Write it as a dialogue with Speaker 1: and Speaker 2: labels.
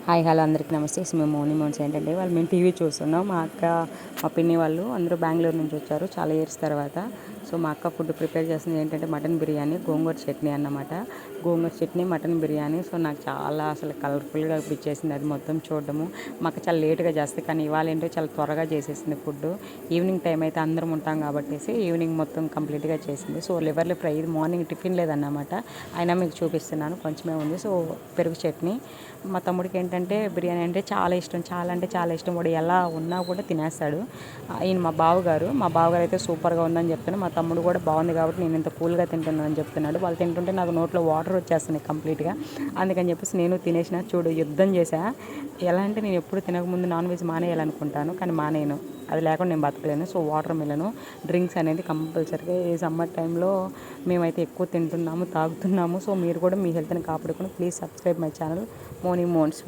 Speaker 1: Hi hello అందరికీ నమస్తే. మేము మార్నింగ్ మౌన్స్ ఏంటంటే మేము టీవీ చూస్తున్నాం. మా అక్క మా పిన్ని వాళ్ళు అందరూ బెంగళూరు నుంచి వచ్చారు చాలా ఇయర్స్ తర్వాత. సో మా అక్క ఫుడ్ ప్రిపేర్ చేస్తుంది ఏంటంటే మటన్ బిర్యానీ, గోంగూర చట్నీ అన్నమాట. గోంగూర చట్నీ, మటన్ బిర్యానీ. సో నాకు చాలా అసలు కలర్ఫుల్గా అనిపించేసింది అది మొత్తం చూడడము. మా అక్క చాలా లేట్గా చేస్తుంది, కానీ ఇవాళ ఏంటో చాలా త్వరగా చేసేసింది ఫుడ్. ఈవినింగ్ టైం అయితే అందరం ఉంటాం కాబట్టి ఈవినింగ్ మొత్తం కంప్లీట్గా చేసింది. సో లివర్ ఫ్రై ఇది మార్నింగ్ టిఫిన్ లేదన్నమాట, అయినా మీకు చూపిస్తున్నాను, కొంచెమే ఉంది. సో పెరుగు చట్నీ. మా తమ్ముడికి ఏంటంటే బిర్యానీ అంటే చాలా ఇష్టం, చాలా అంటే చాలా ఇష్టం. వాడు ఎలా ఉన్నా కూడా తినేస్తాడు. ఈయన మా బావగారు అయితే సూపర్గా ఉందని చెప్తాను. మా తమ్ముడు కూడా బాగుంది కాబట్టి నేను ఇంత కూల్గా తింటున్నాను అని చెప్తున్నాడు. వాళ్ళు తింటుంటే నాకు నోట్లో వాటర్ వచ్చేస్తున్నాయి కంప్లీట్గా. అందుకని చెప్పేసి నేను తినేసిన. చూడు యుద్ధం చేశా. ఎలా అంటే నేను ఎప్పుడు తినకముందు నాన్ వెజ్ మానేయాలనుకుంటాను, కానీ మానేయను. అది లేకుండా నేను బతకలేను. సో వాటర్ మిలను, డ్రింక్స్ అనేది కంపల్సరీగా ఈ సమ్మర్ టైంలో మేమైతే ఎక్కువ తింటున్నాము, తాగుతున్నాము. సో మీరు కూడా మీ హెల్త్ని కాపాడుకుని ప్లీజ్ సబ్స్క్రైబ్ మై ఛానల్ మోనీ మోన్స్.